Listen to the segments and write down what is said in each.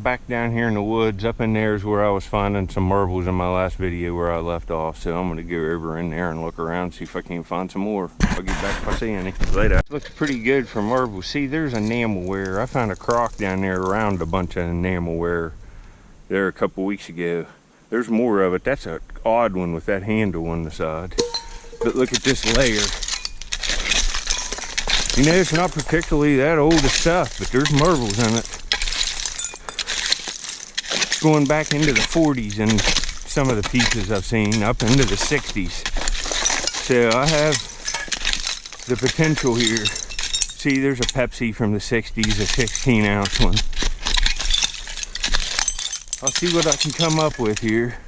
back down here in the woods. Up in there is where I was finding some marbles in my last video where I left off. So I'm gonna go over in there and look around, see if I can find some more. I'll get back if I see any. Later. Looks pretty good for marbles. See, there's enamelware. I found a crock down there around a bunch of enamelware there a couple weeks ago. There's more of it. That's an odd one with that handle on the side. But look at this layer. You know, it's not particularly that old of stuff, but there's marbles in it. Going back into the 40s and some of the pieces I've seen up into the 60s. So I have the potential here. See, there's a Pepsi from the 60s, a 16-ounce one. I'll see what I can come up with here.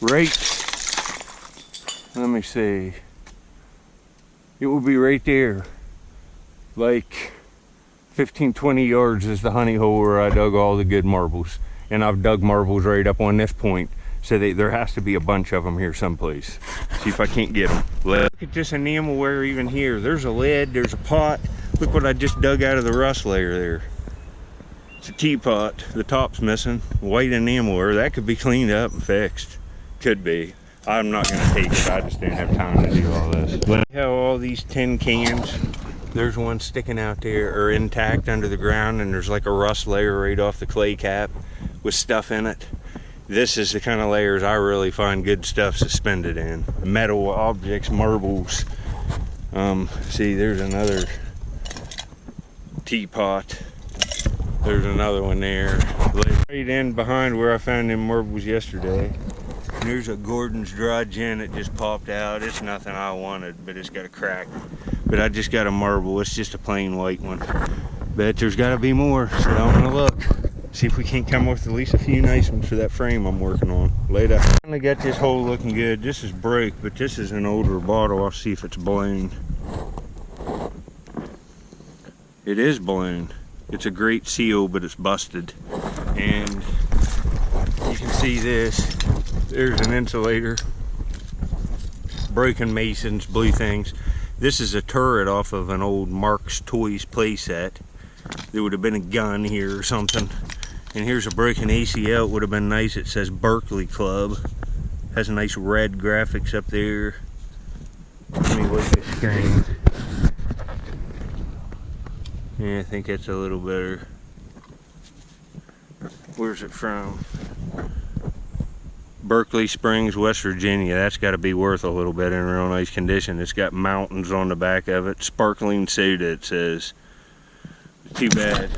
Right, let me see. It will be right there. Like 15-20 yards is the honey hole where I dug all the good marbles. And I've dug marbles right up on this point. So there has to be a bunch of them here someplace. See if I can't get them. Look at this enamelware even here. There's a lid, there's a pot. Look what I just dug out of the rust layer there. It's a teapot. The top's missing. White enamelware. That could be cleaned up and fixed. Could be. I'm not going to take it. I just didn't have time to do all this. Look how all these tin cans. There's one sticking out there, or intact under the ground, and there's like a rust layer right off the clay cap with stuff in it. This is the kind of layers I really find good stuff suspended in. Metal objects, marbles. See, there's another teapot. There's another one there. Right in behind where I found them marbles yesterday. There's a Gordon's dry gin that just popped out. It's nothing I wanted, but it's got a crack. But I just got a marble. It's just a plain white one. But there's got to be more, so I'm gonna look. See if we can't come up with at least a few nice ones for that frame I'm working on. Later. I finally got this hole looking good. This is broke, but this is an older bottle. I'll see if it's blown. It is blown. It's a great seal, but it's busted. And you can see this. There's an insulator. Broken masons, blue things. This is a turret off of an old Mark's Toys playset. There would have been a gun here or something. And here's a broken ACL. It would have been nice. It says Berkeley Club. Has a nice red graphics up there. Let me look at the screen. Yeah, I think that's a little better. Where's it from? Berkeley Springs, West Virginia. That's got to be worth a little bit in real nice condition. It's got mountains on the back of it. Sparkling soda, it says. Too bad.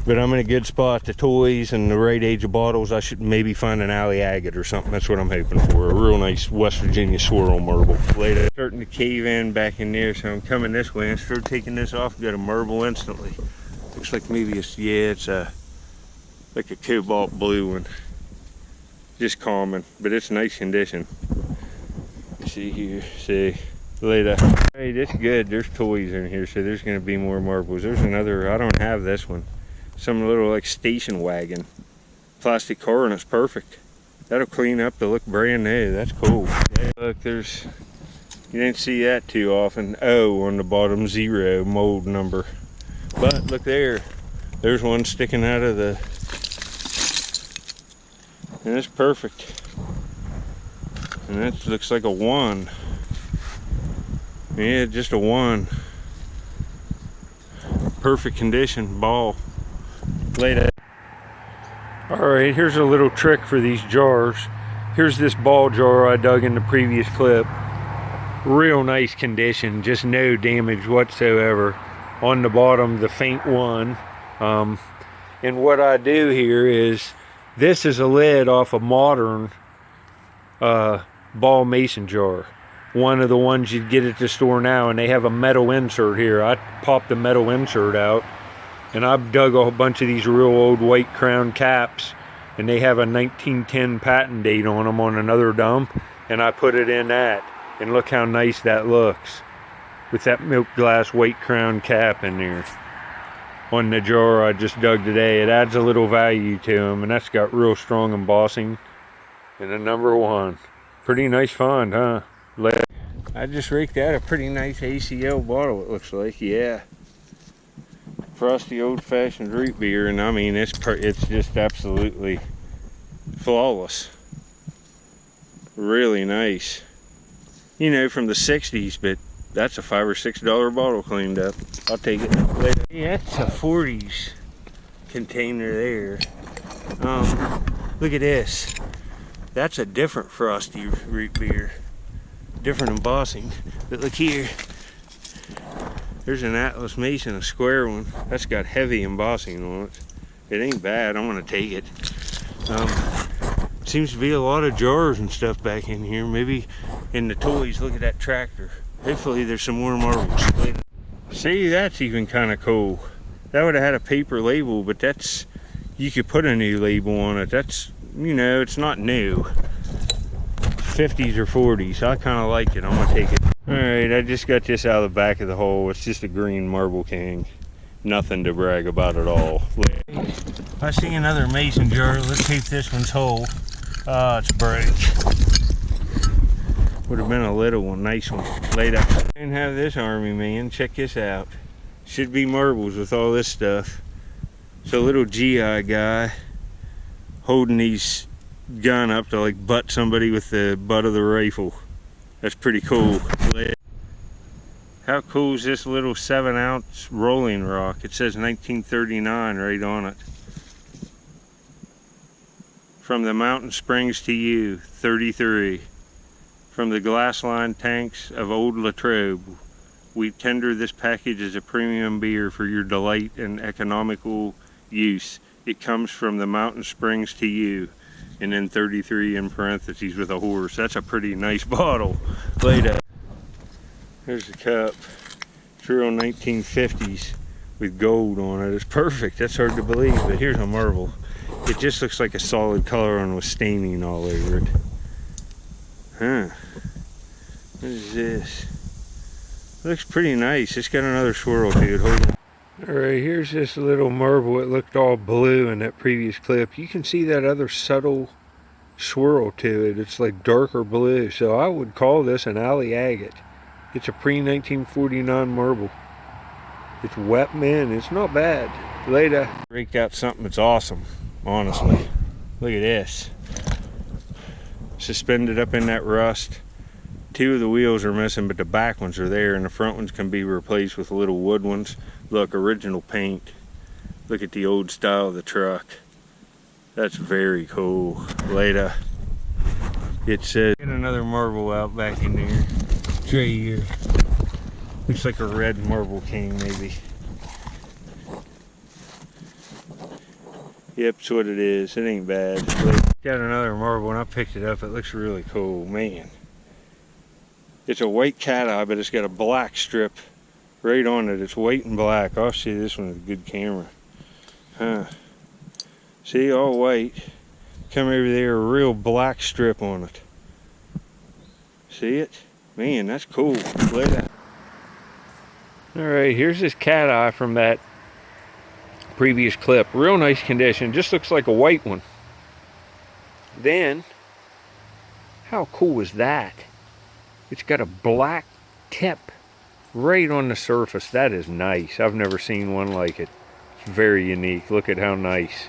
But I'm in a good spot. The toys and the right age of bottles. I should maybe find an alley agate or something. That's what I'm hoping for. A real nice West Virginia swirl marble. Later, starting to cave in back in there, so I'm coming this way. Instead of taking this off, got a marble instantly. Looks like maybe it's, yeah, it's like a cobalt blue one. Just common, but it's nice condition. See here, see. Later. Hey, this is good. There's toys in here, so there's going to be more marbles. There's another, I don't have this one. Some little like station wagon. Plastic car, and it's perfect. That'll clean up to look brand new. That's cool. Yeah, look, there's, you didn't see that too often. O on the bottom, 0 mold number. But look there. There's one sticking out of the, and it's perfect. And that looks like a 1. Yeah, just a 1. Perfect condition, ball. Later. Alright, here's a little trick for these jars. Here's this ball jar I dug in the previous clip. Real nice condition, just no damage whatsoever. On the bottom, the faint 1. And what I do here is, this is a lid off a modern ball mason jar. One of the ones you'd get at the store now, and they have a metal insert here. I popped the metal insert out, and I've dug a whole bunch of these real old white crown caps, and they have a 1910 patent date on them on another dump, and I put it in that, and look how nice that looks with that milk glass white crown cap in there. On the jar I just dug today. It adds a little value to them, and that's got real strong embossing. And a number 1. Pretty nice find, huh? I just raked out a pretty nice ACL bottle, it looks like. Yeah. frosty old-fashioned root beer, and I mean it's just absolutely flawless. Really nice. You know, from the 60s, but that's a $5 or $6 bottle cleaned up. I'll take it later. Yeah, that's a 40s container there. Look at this. That's a different frosty root beer. Different embossing. But look here. There's an Atlas Mason, a square one. That's got heavy embossing on it. It ain't bad. I'm gonna take it. Seems to be a lot of jars and stuff back in here. Maybe in the toys. Look at that tractor. Hopefully there's some more marbles. See, that's even kind of cool. That would have had a paper label, but that's, you could put a new label on it. That's, you know, it's not new. 50s or 40s. I kind of like it. I'm gonna take it. All right, I just got this out of the back of the hole. It's just a green Marble King. Nothing to brag about at all. I see another mason jar. Let's see if this one's whole. Oh, it's broke. Would have been a little one, nice one. Laid up. And have this army man. Check this out. Should be marbles with all this stuff. It's a little GI guy holding his gun up to like butt somebody with the butt of the rifle. That's pretty cool. How cool is this little 7-ounce Rolling Rock? It says 1939 right on it. From the mountain springs to you, 33. From the glass-lined tanks of old Latrobe, we tender this package as a premium beer for your delight and economical use. It comes from the mountain springs to you. And then 33 in parentheses with a horse. That's a pretty nice bottle. Later. Here's the cup. It's real 1950s with gold on it. It's perfect. That's hard to believe, but here's a marble. It just looks like a solid color on with staining all over it. Huh. What is this? Looks pretty nice. It's got another swirl to it. Hold on. Alright, here's this little marble. It looked all blue in that previous clip. You can see that other subtle swirl to it. It's like darker blue. So I would call this an alley agate. It's a pre-1949 marble. It's wet, man. It's not bad. Later. Break out something that's awesome, honestly. Look at this. Suspended up in that rust. 2 of the wheels are missing, but the back ones are there, and the front ones can be replaced with little wood ones. Look, original paint. Look at the old style of the truck. That's very cool. Later. It says, get another marble out back in there. It's right here. Looks like a red Marble King, maybe. Yep, that's what it is. It ain't bad. Got another marble, and I picked it up. It looks really cool, man. It's a white cat eye, but it's got a black strip right on it. It's white and black. I'll see this one with a good camera. Huh. See, all white. Come over there, a real black strip on it. See it? Man, that's cool. Alright, here's this cat eye from that previous clip. Real nice condition. Just looks like a white one. Then, how cool is that? It's got a black tip right on the surface. That is nice. I've never seen one like it. It's very unique. Look at how nice.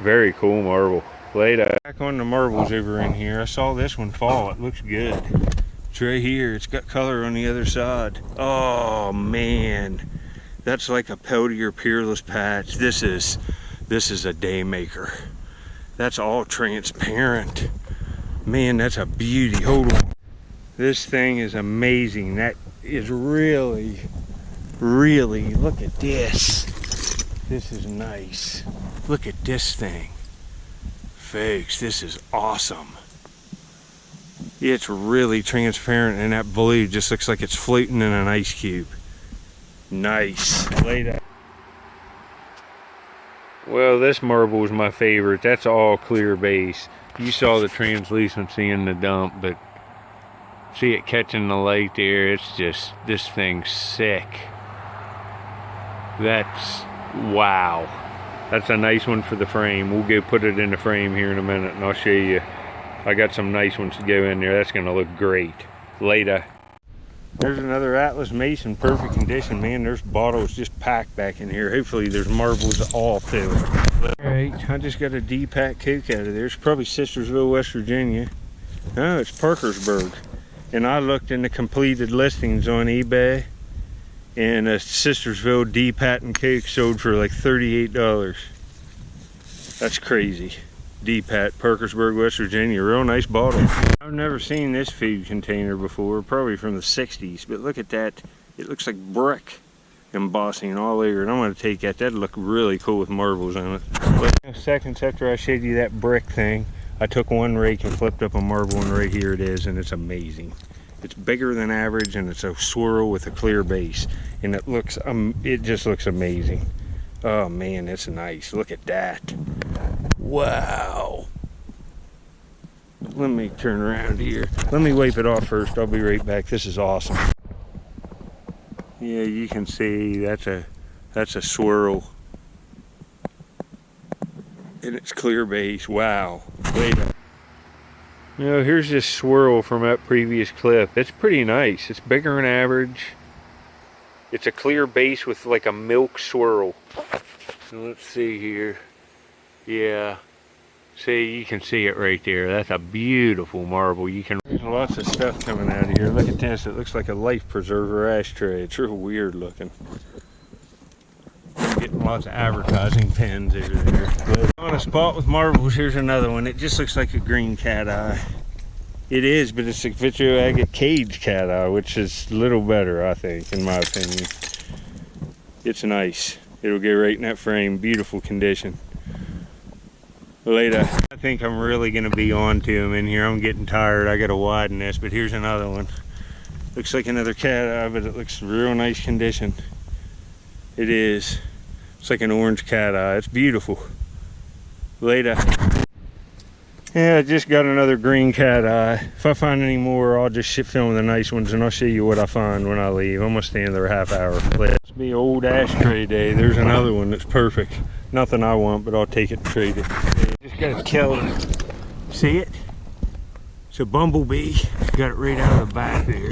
Very cool marble. Later. Back on the marbles over in here. I saw this one fall. It looks good. It's right here. It's got color on the other side. Oh man. That's like a Peltier Peerless patch. This is a day maker. That's all transparent. Man, that's a beauty. Hold on. This thing is amazing. That is really, look at this. This is nice. Look at this thing. Folks, this is awesome. It's really transparent, and that blue just looks like it's floating in an ice cube. Nice. Later. Well, this marble is my favorite. That's all clear base. You saw the translucency in the dump, but see it catching the light there. It's just, this thing's sick. That's, wow. That's a nice one for the frame. We'll go put it in the frame here in a minute, and I'll show you. I got some nice ones to go in there. That's gonna look great. Later. There's another Atlas Mason, perfect condition, man. There's bottles just packed back in here. Hopefully there's marbles all through it. Alright, I just got a D-pack Coke out of there. It's probably Sistersville, West Virginia. No, it's Parkersburg. And I looked in the completed listings on eBay, and a Sistersville D-patent Coke sold for like $38. That's crazy. D-Pat, Parkersburg, West Virginia. Real nice bottle. I've never seen this food container before, probably from the 60s, but look at that. It looks like brick embossing all over, and I'm going to take that. That'd look really cool with marbles on it. But seconds after I showed you that brick thing, I took one rake and flipped up a marble, and right here it is, and it's amazing. It's bigger than average, and it's a swirl with a clear base, and it just looks amazing. Oh man, it's nice. Look at that. Wow. Let me turn around here. Let me wipe it off first. I'll be right back. This is awesome. Yeah, you can see that's a swirl. And it's clear base. Wow. Wait a minute. You know, here's this swirl from that previous clip. It's pretty nice. It's bigger than average. It's a clear base with like a milk swirl. Let's see here. Yeah. See, you can see it right there. That's a beautiful marble. There's lots of stuff coming out of here. Look at this. It looks like a life preserver ashtray. It's real weird looking. I'm getting lots of advertising pens over there. But on a spot with marbles, here's another one. It just looks like a green cat eye. It is, but it's a Vitro Agate cage cat eye, which is a little better, I think, in my opinion. It's nice. It'll get right in that frame. Beautiful condition. Later, I think I'm really going to be on to him in here. I'm getting tired. I got to widen this, but here's another one. Looks like another cat eye, but it looks real nice condition. It is. It's like an orange cat eye. It's beautiful. Later. Yeah, I just got another green cat eye. If I find any more, I'll just film the nice ones, and I'll show you what I find when I leave. I'm gonna stand there a half hour. It's be old ashtray day. There's another one that's perfect. Nothing I want, but I'll take it and trade it. Just got a killer. See it? It's a bumblebee. Got it right out of the back there.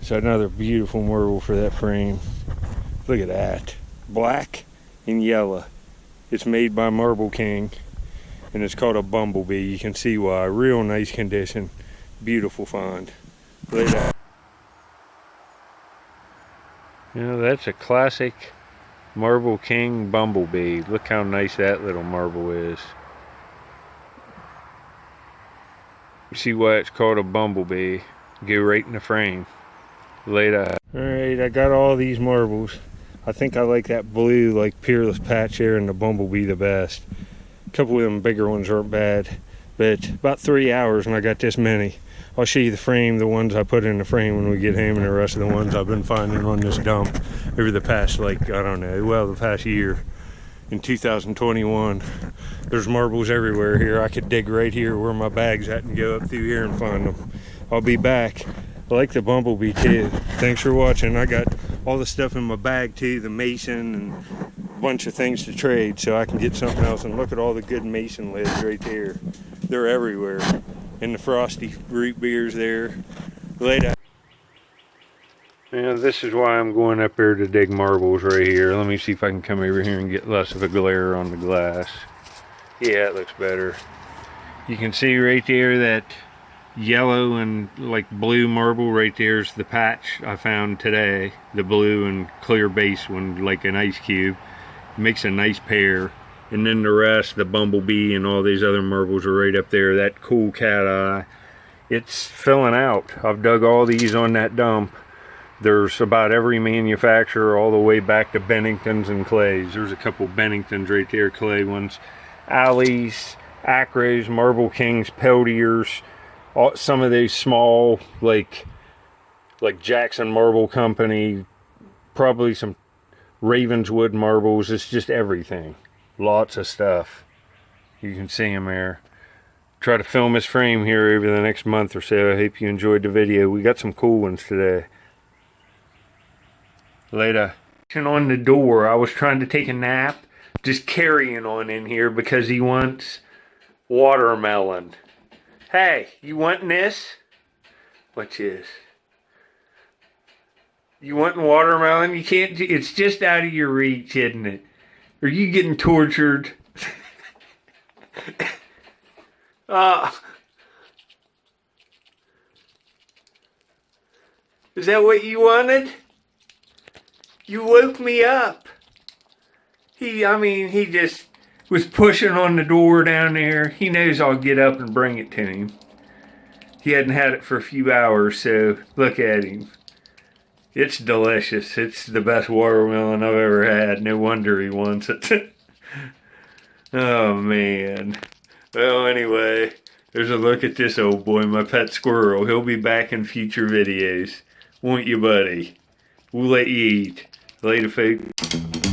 It's another beautiful marble for that frame. Look at that. Black and yellow. It's made by Marble King. And it's called a bumblebee. You can see why. Real nice condition. Beautiful find. Look at that. You know, that's a classic Marble King bumblebee. Look how nice that little marble is. You see why it's called a bumblebee. Go right in the frame. Later. Alright, I got all these marbles. I think I like that blue, like Peerless Patch here, and the bumblebee the best. A couple of them bigger ones aren't bad, but about 3 hours and I got this many. I'll show you the frame, the ones I put in the frame when we get home, and the rest of the ones I've been finding on this dump over the past, like, I don't know, well, the past year. In 2021, there's marbles everywhere here. I could dig right here where my bag's at and go up through here and find them. I'll be back. I like the bumblebee too. Thanks for watching. I got all the stuff in my bag too, the mason and a bunch of things to trade, so I can get something else. And look at all the good mason lids right there. They're everywhere. And the frosty root beers there. Later. Now this is why I'm going up there to dig marbles right here. Let me see if I can come over here and get less of a glare on the glass. Yeah, it looks better. You can see right there that yellow and like blue marble right there's the patch I found today. The blue and clear base one, like an ice cube. Makes a nice pair. And then the rest, the bumblebee and all these other marbles are right up there. That cool cat eye. It's filling out. I've dug all these on that dump. There's about every manufacturer all the way back to Benningtons and Clays. There's a couple Benningtons right there, clay ones. Alleys, Acros, Marble Kings, Peltiers. Some of these small, like Jackson Marble Company, probably some Ravenswood marbles. It's just everything. Lots of stuff. You can see them there. Try to film this frame here over the next month or so. I hope you enjoyed the video. We got some cool ones today. Later. On the door, I was trying to take a nap, just carrying on in here because he wants watermelon. Hey, you wanting this? What's this? You wanting watermelon? You can't. It's just out of your reach, isn't it? Are you getting tortured? Is that what you wanted? You woke me up. He just was pushing on the door down there. He knows I'll get up and bring it to him. He hadn't had it for a few hours, so look at him. It's delicious. It's the best watermelon I've ever had. No wonder he wants it. Oh, man. Well, anyway, there's a look at this old boy, my pet squirrel. He'll be back in future videos. Won't you, buddy? We'll let you eat. Later, folks.